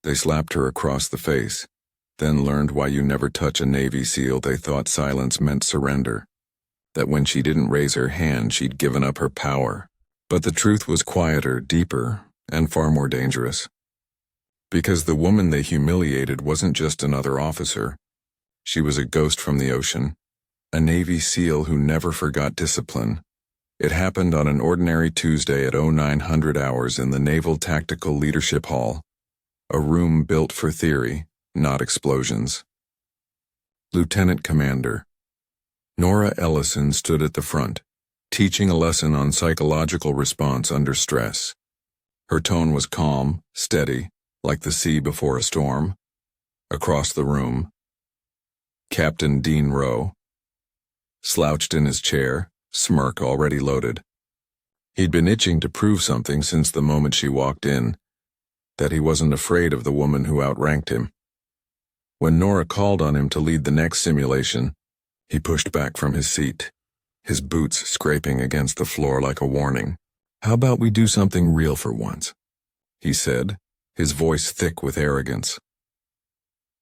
They slapped her across the face, then learned why you never touch a Navy SEAL. They thought silence meant surrender, that when she didn't raise her hand, she'd given up her power. But the truth was quieter, deeper, and far more dangerous. Because the woman they humiliated wasn't just another officer. She was a ghost from the ocean, a Navy SEAL who never forgot discipline. It happened on an ordinary Tuesday at 0900 hours in the Naval Tactical Leadership Hall, a room built for theory, not explosions. Lieutenant Commander Nora Ellison stood at the front, teaching a lesson on psychological response under stress. Her tone was calm, steady, like the sea before a storm. Across the room, Captain Dean Rowe slouched in his chair, smirk already loaded. He'd been itching to prove something since the moment she walked in, that he wasn't afraid of the woman who outranked him. When Nora called on him to lead the next simulation, he pushed back from his seat, his boots scraping against the floor like a warning. "How about we do something real for once?" he said, his voice thick with arrogance.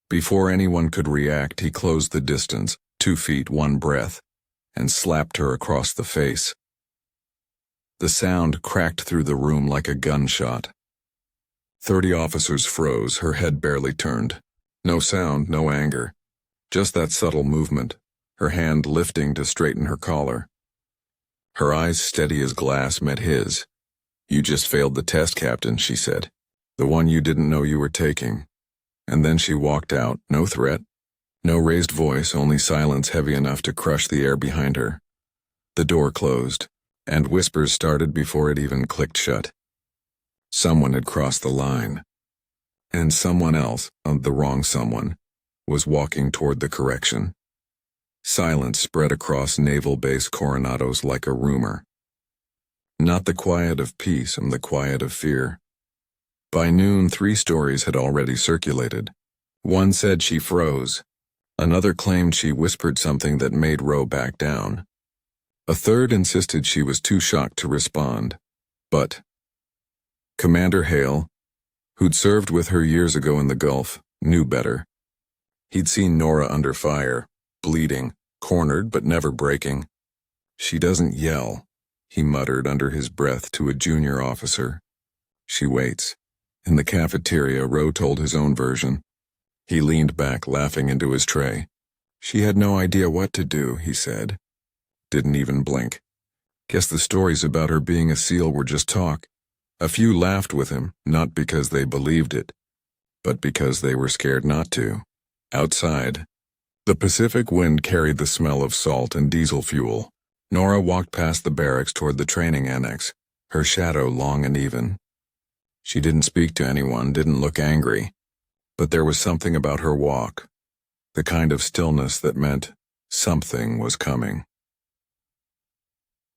Before anyone could react, he closed the distance, 2 feet, 1 breath, and slapped her across the face. The sound cracked through the room like a gunshot. 30 officers froze, her head barely turned. No sound, no anger, just that subtle movement, her hand lifting to straighten her collar. Her eyes steady as glass met his. "You just failed the test, Captain," she said. "The one you didn't know you were taking." And then she walked out, no threat, no raised voice, only silence heavy enough to crush the air behind her. The door closed, and whispers started before it even clicked shut. Someone had crossed the line. And someone else, the wrong someone, was walking toward the correction. Silence spread across Naval Base Coronados like a rumor. Not the quiet of peace, the quiet of fear. By noon, 3 stories had already circulated. One said she froze. Another claimed she whispered something that made Rowe back down. A third insisted she was too shocked to respond. But Commander Hale, who'd served with her years ago in the Gulf, knew better. He'd seen Nora under fire, bleeding, cornered but never breaking. "She doesn't yell," he muttered under his breath to a junior officer. "She waits." In the cafeteria, Rowe told his own version. He leaned back, laughing into his tray. "She had no idea what to do," he said. Didn't even blink. Guess the stories about her being a SEAL were just talk. A few laughed with him, not because they believed it, but because they were scared not to. Outside, the Pacific wind carried the smell of salt and diesel fuel. Nora walked past the barracks toward the training annex, her shadow long and even. She didn't speak to anyone, didn't look angry, but there was something about her walk, the kind of stillness that meant something was coming.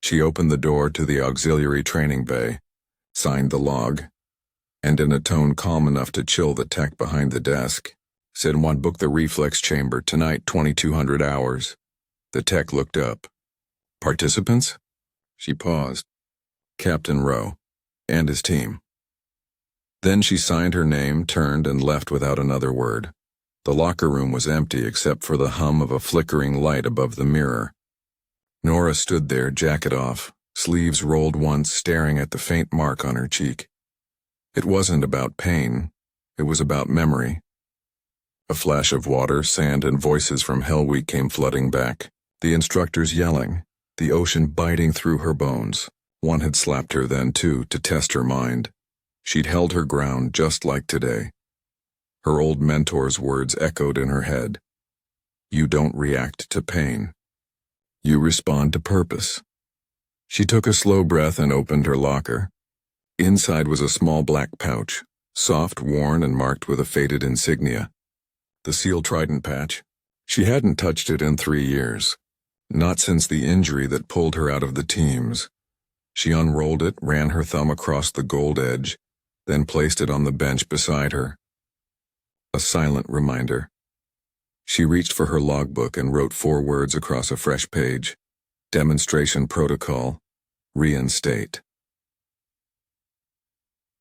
She opened the door to the auxiliary training bay, signed the log, and in a tone calm enough to chill the tech behind the desk, said, "Want book the Reflex chamber tonight, 2200 hours." The tech looked up. "Participants?" She paused. "Captain Rowe and his team." Then she signed her name, turned, and left without another word. The locker room was empty except for the hum of a flickering light above the mirror. Nora stood there, jacket off, sleeves rolled once, staring at the faint mark on her cheek. It wasn't about pain. It was about memory. A flash of water, sand, and voices from Hell Week came flooding back. The instructors yelling, the ocean biting through her bones. One had slapped her then, too, to test her mind. She'd held her ground just like today. Her old mentor's words echoed in her head. "You don't react to pain. You respond to purpose." She took a slow breath and opened her locker. Inside was a small black pouch, soft, worn, and marked with a faded insignia. The SEAL Trident patch. She hadn't touched it in 3 years. Not since the injury that pulled her out of the teams. She unrolled it, ran her thumb across the gold edge, then placed it on the bench beside her. A silent reminder. She reached for her logbook and wrote 4 words across a fresh page. Demonstration protocol. Reinstate.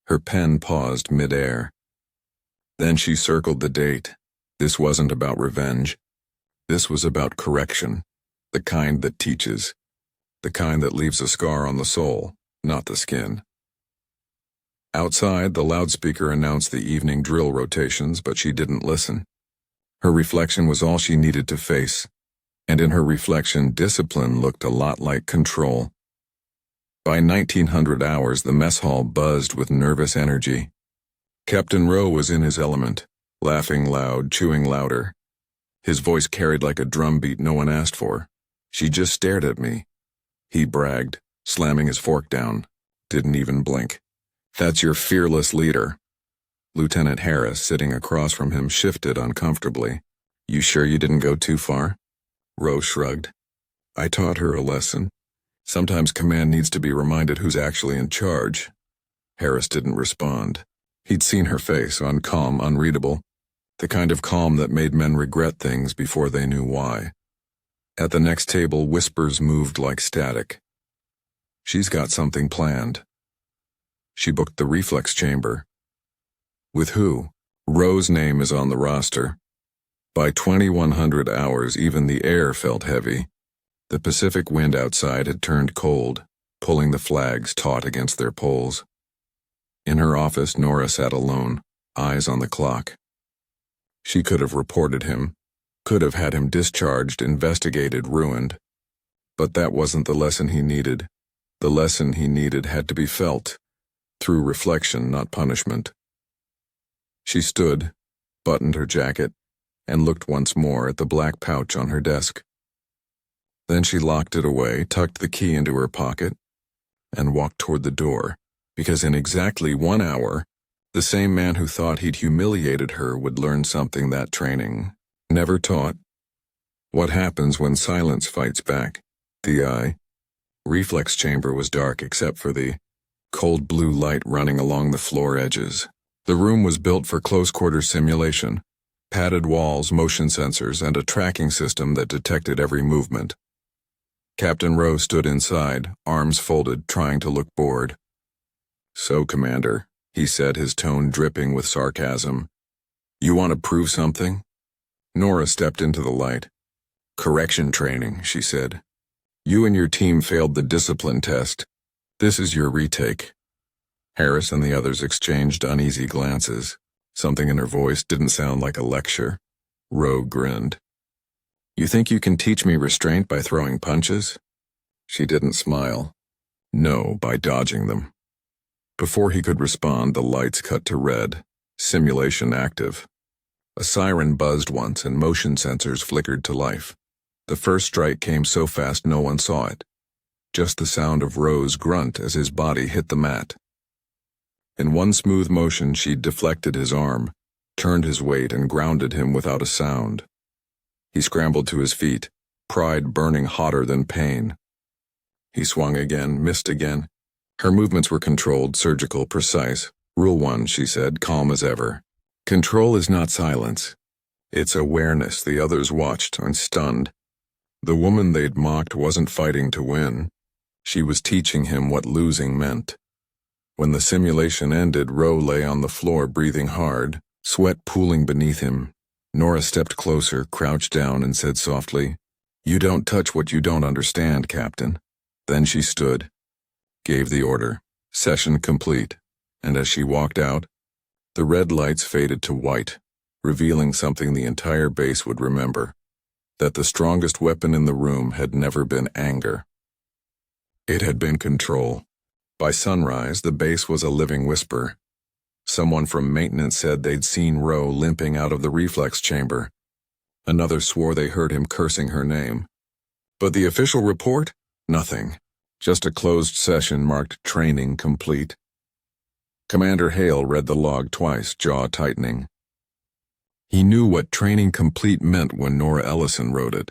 Her pen paused mid-air. Then she circled the date. This wasn't about revenge. This was about correction. The kind that teaches. The kind that leaves a scar on the soul, not the skin. Outside, the loudspeaker announced the evening drill rotations, but she didn't listen. Her reflection was all she needed to face, and in her reflection, discipline looked a lot like control. By 1900 hours, the mess hall buzzed with nervous energy. Captain Rowe was in his element, laughing loud, chewing louder. His voice carried like a drumbeat no one asked for. "She just stared at me," he bragged, slamming his fork down. Didn't even blink. "That's your fearless leader." Lieutenant Harris, sitting across from him, shifted uncomfortably. "You sure you didn't go too far?" Rowe shrugged. "I taught her a lesson. Sometimes command needs to be reminded who's actually in charge." Harris didn't respond. He'd seen her face, uncalm, unreadable, the kind of calm that made men regret things before they knew why. At the next table, whispers moved like static. "She's got something planned." She booked the reflex chamber. With who? Rowe's name is on the roster. By 2100 hours, even the air felt heavy. The Pacific wind outside had turned cold, pulling the flags taut against their poles. In her office, Nora sat alone, eyes on the clock. She could have reported him, could have had him discharged, investigated, ruined. But that wasn't the lesson he needed. The lesson he needed had to be felt, through reflection, not punishment. She stood, buttoned her jacket, and looked once more at the black pouch on her desk. Then she locked it away, tucked the key into her pocket, and walked toward the door, because in exactly 1 hour, the same man who thought he'd humiliated her would learn something that training never taught. What happens when silence fights back? The eye. Reflex chamber was dark except for the cold blue light running along the floor edges. The room was built for close-quarter simulation, padded walls, motion sensors, and a tracking system that detected every movement. Captain Rowe stood inside, arms folded, trying to look bored. "So, Commander," he said, his tone dripping with sarcasm, "you want to prove something?" Nora stepped into the light. "Correction training," she said. "You and your team failed the discipline test. This is your retake." Harris and the others exchanged uneasy glances. Something in her voice didn't sound like a lecture. Rowe grinned. "You think you can teach me restraint by throwing punches?" She didn't smile. "No, by dodging them." Before he could respond, the lights cut to red. Simulation active. A siren buzzed once and motion sensors flickered to life. The first strike came so fast no one saw it. Just the sound of Rowe's grunt as his body hit the mat. In one smooth motion, she deflected his arm, turned his weight, and grounded him without a sound. He scrambled to his feet, pride burning hotter than pain. He swung again, missed again. Her movements were controlled, surgical, precise. "Rule 1, she said, calm as ever. "Control is not silence. It's awareness." The others watched, stunned. The woman they'd mocked wasn't fighting to win. She was teaching him what losing meant. When the simulation ended, Rowe lay on the floor, breathing hard, sweat pooling beneath him. Nora stepped closer, crouched down, and said softly, "You don't touch what you don't understand, Captain." Then she stood, gave the order, "Session complete," and as she walked out, the red lights faded to white, revealing something the entire base would remember, that the strongest weapon in the room had never been anger. It had been control. By sunrise, the base was a living whisper. Someone from maintenance said they'd seen Rowe limping out of the reflex chamber. Another swore they heard him cursing her name. But the official report? Nothing. Just a closed session marked training complete. Commander Hale read the log twice, jaw tightening. He knew what training complete meant when Nora Ellison wrote it.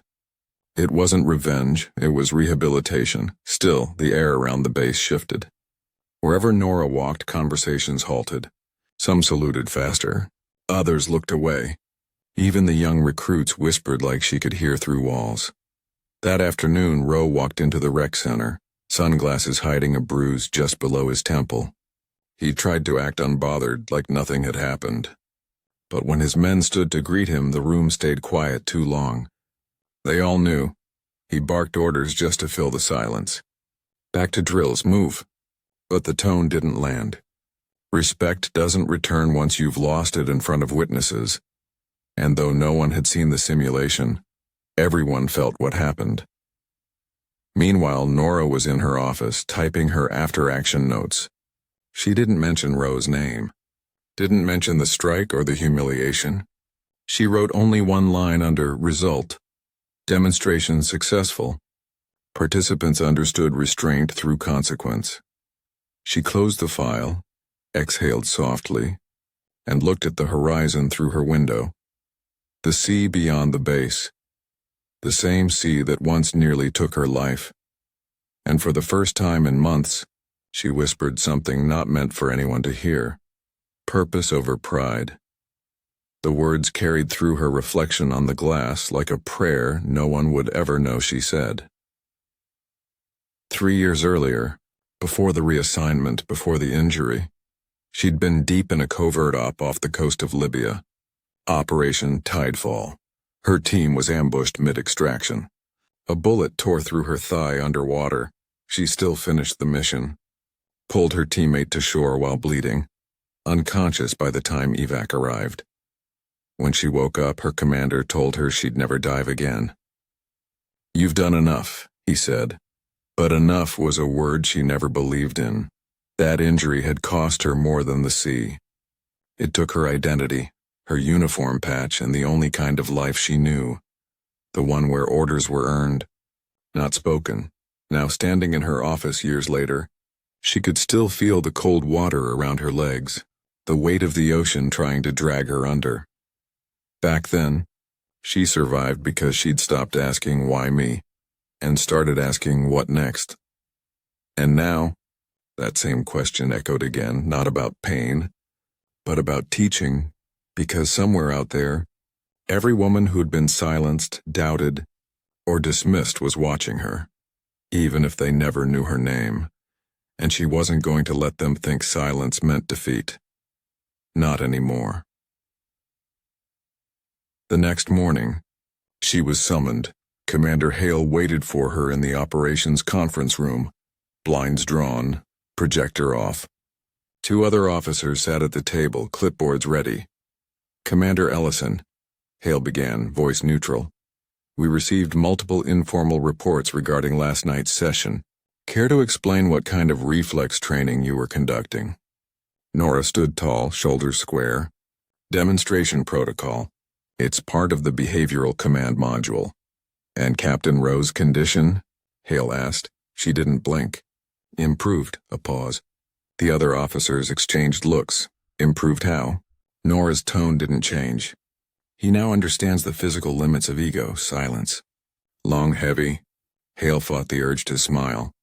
It wasn't revenge, it was rehabilitation. Still, the air around the base shifted. Wherever Nora walked, conversations halted. Some saluted faster. Others looked away. Even the young recruits whispered like she could hear through walls. That afternoon, Rowe walked into the rec center, sunglasses hiding a bruise just below his temple. He tried to act unbothered, like nothing had happened. But when his men stood to greet him, the room stayed quiet too long. They all knew. He barked orders just to fill the silence. Back to drills, move. But the tone didn't land. Respect doesn't return once you've lost it in front of witnesses. And though no one had seen the simulation, everyone felt what happened. Meanwhile, Nora was in her office, typing her after-action notes. She didn't mention Roe's name. Didn't mention the strike or the humiliation. She wrote only one line under result. Demonstration successful. Participants understood restraint through consequence. She closed the file, exhaled softly, and looked at the horizon through her window. The sea beyond the base. The same sea that once nearly took her life. And for the first time in months, she whispered something not meant for anyone to hear. Purpose over pride. The words carried through her reflection on the glass like a prayer no one would ever know she said. 3 years earlier, before the reassignment, before the injury, she'd been deep in a covert op off the coast of Libya. Operation Tidefall. Her team was ambushed mid-extraction. A bullet tore through her thigh underwater. She still finished the mission. Pulled her teammate to shore while bleeding, unconscious by the time evac arrived. When she woke up, her commander told her she'd never dive again. "You've done enough," he said. But enough was a word she never believed in. That injury had cost her more than the sea. It took her identity, her uniform patch, and the only kind of life she knew. The one where orders were earned, not spoken. Now standing in her office years later, she could still feel the cold water around her legs, the weight of the ocean trying to drag her under. Back then, she survived because she'd stopped asking why me, and started asking what next. And now, that same question echoed again, not about pain, but about teaching, because somewhere out there, every woman who'd been silenced, doubted, or dismissed was watching her, even if they never knew her name, and she wasn't going to let them think silence meant defeat. Not anymore. The next morning, she was summoned. Commander Hale waited for her in the operations conference room, blinds drawn, projector off. 2 other officers sat at the table, clipboards ready. "Commander Ellison," Hale began, voice neutral. "We received multiple informal reports regarding last night's session. Care to explain what kind of reflex training you were conducting?" Nora stood tall, shoulders square. "Demonstration protocol. It's part of the behavioral command module." "And Captain Roe's condition?" Hale asked. She didn't blink. "Improved." A pause. The other officers exchanged looks. "Improved how?" Nora's tone didn't change. "He now understands the physical limits of ego." Silence. Long, heavy. Hale fought the urge to smile.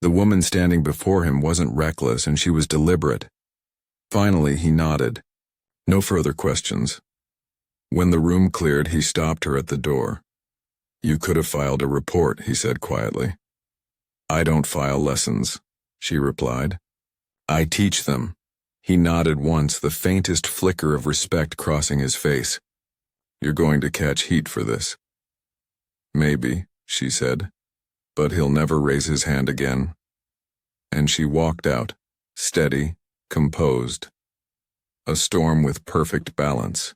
The woman standing before him wasn't reckless, and she was deliberate. Finally, he nodded. No further questions. When the room cleared, he stopped her at the door. "You could have filed a report," he said quietly. "I don't file lessons," she replied. "I teach them." He nodded once, the faintest flicker of respect crossing his face. "You're going to catch heat for this." "Maybe," she said, "but he'll never raise his hand again." And she walked out, steady, composed. A storm with perfect balance.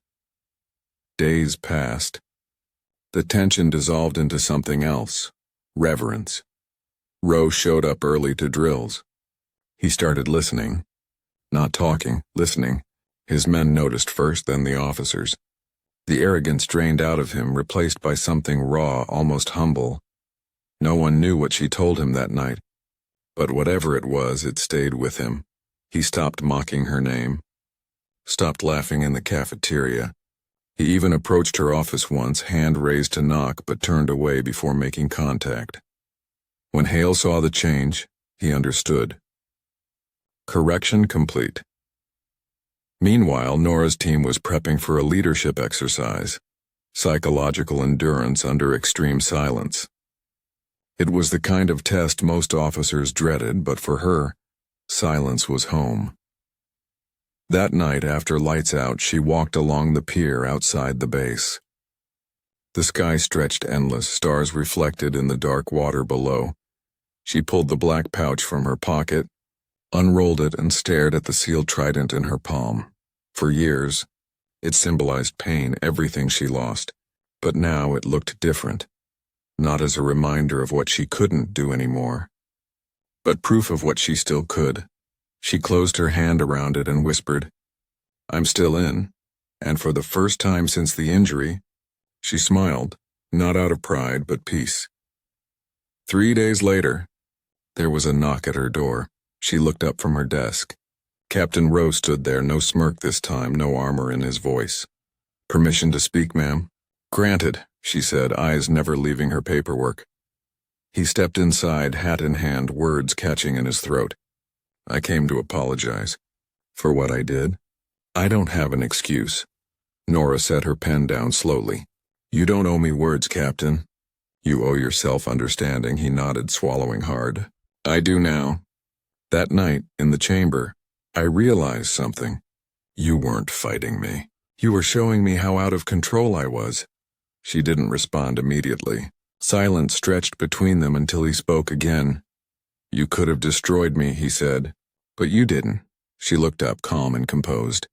Days passed. The tension dissolved into something else. Reverence. Roe showed up early to drills. He started listening. Not talking, listening. His men noticed first, then the officers. The arrogance drained out of him, replaced by something raw, almost humble. No one knew what she told him that night. But whatever it was, it stayed with him. He stopped mocking her name. Stopped laughing in the cafeteria. He even approached her office once, hand raised to knock, but turned away before making contact. When Hale saw the change, he understood. Correction complete. Meanwhile, Nora's team was prepping for a leadership exercise, psychological endurance under extreme silence. It was the kind of test most officers dreaded, but for her, silence was home. That night, after lights out, she walked along the pier outside the base. The sky stretched endless, stars reflected in the dark water below. She pulled the black pouch from her pocket, unrolled it, and stared at the sealed trident in her palm. For years, it symbolized pain, everything she lost. But now it looked different. Not as a reminder of what she couldn't do anymore, but proof of what she still could. She closed her hand around it and whispered, "I'm still in." And for the first time since the injury, she smiled, not out of pride, but peace. 3 days later, there was a knock at her door. She looked up from her desk. Captain Rowe stood there, no smirk this time, no armor in his voice. "Permission to speak, ma'am?" "Granted," she said, eyes never leaving her paperwork. He stepped inside, hat in hand, words catching in his throat. "I came to apologize for what I did. I don't have an excuse." Nora set her pen down slowly. "You don't owe me words, Captain. You owe yourself understanding," he nodded, swallowing hard. "I do now. That night, in the chamber, I realized something. You weren't fighting me. You were showing me how out of control I was." She didn't respond immediately. Silence stretched between them until he spoke again. "You could have destroyed me," he said. "But you didn't." She looked up, calm and composed.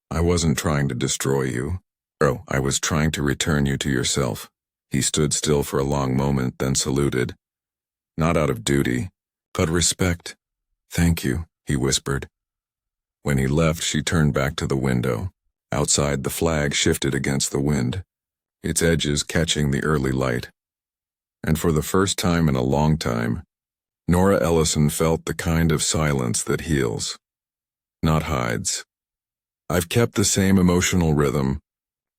"I wasn't trying to destroy you. Oh, I was trying to return you to yourself." He stood still for a long moment, then saluted. "Not out of duty, but respect." "Thank you," he whispered. When he left, she turned back to the window. Outside, the flag shifted against the wind, its edges catching the early light. And for the first time in a long time, Nora Ellison felt the kind of silence that heals, not hides. "I've kept the same emotional rhythm,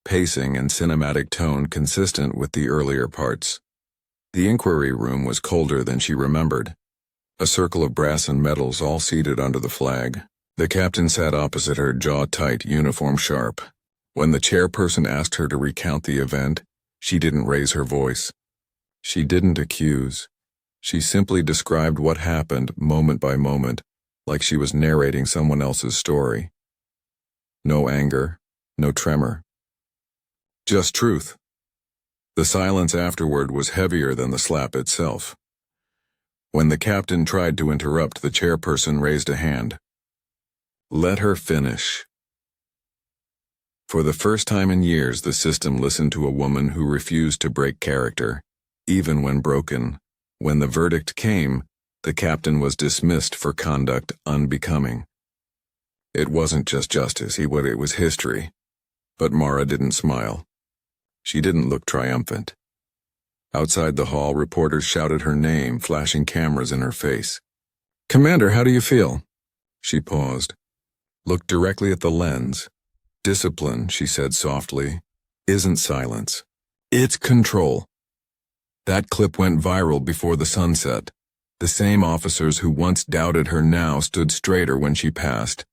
pacing and cinematic tone consistent with the earlier parts." The inquiry room was colder than she remembered. A circle of brass and metals all seated under the flag. The captain sat opposite her, jaw tight, uniform sharp. When the chairperson asked her to recount the event, she didn't raise her voice. She didn't accuse. She simply described what happened moment by moment, like she was narrating someone else's story. No anger, no tremor. Just truth. The silence afterward was heavier than the slap itself. When the captain tried to interrupt, the chairperson raised a hand. "Let her finish." For the first time in years, the system listened to a woman who refused to break character, even when broken. When the verdict came, the captain was dismissed for conduct unbecoming. It wasn't just justice, it was history. But Mara didn't smile. She didn't look triumphant. Outside the hall, reporters shouted her name, flashing cameras in her face. "Commander, how do you feel?" She paused, looked directly at the lens. "Discipline," she said softly, "isn't silence. It's control." That clip went viral before the sun set. The same officers who once doubted her now stood straighter when she passed,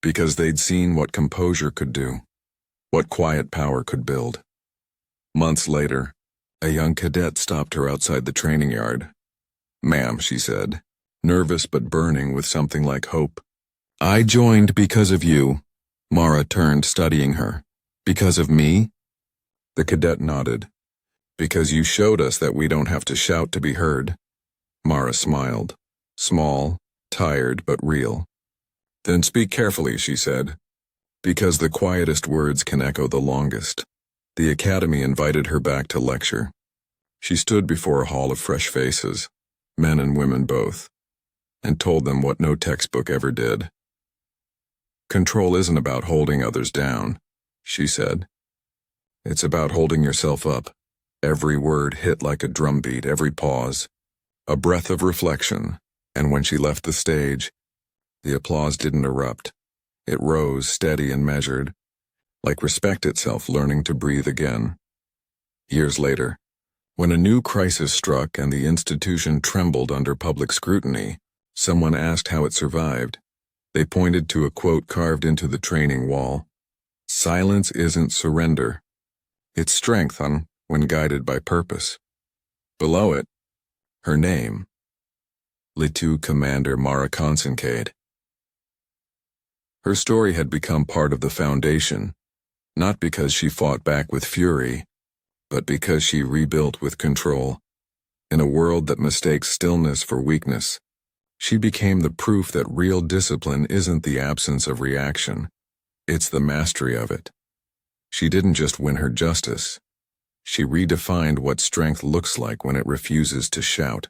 because they'd seen what composure could do, what quiet power could build. Months later, a young cadet stopped her outside the training yard. "Ma'am," she said, nervous but burning with something like hope. "I joined because of you." Mara turned, studying her. "Because of me?" The cadet nodded. "Because you showed us that we don't have to shout to be heard." Mara smiled. Small, tired, but real. "Then speak carefully," she said. "Because the quietest words can echo the longest." The academy invited her back to lecture. She stood before a hall of fresh faces, men and women both, and told them what no textbook ever did. "Control isn't about holding others down," she said. "It's about holding yourself up." Every word hit like a drumbeat, every pause, a breath of reflection, and when she left the stage, the applause didn't erupt. It rose, steady and measured, like respect itself learning to breathe again. Years later, when a new crisis struck and the institution trembled under public scrutiny, someone asked how it survived. They pointed to a quote carved into the training wall. "Silence isn't surrender. It's strength when guided by purpose." Below it, her name, Lieutenant Commander Mara Consincade. Her story had become part of the foundation, not because she fought back with fury, but because she rebuilt with control. In a world that mistakes stillness for weakness, she became the proof that real discipline isn't the absence of reaction, it's the mastery of it. She didn't just win her justice. She redefined what strength looks like when it refuses to shout.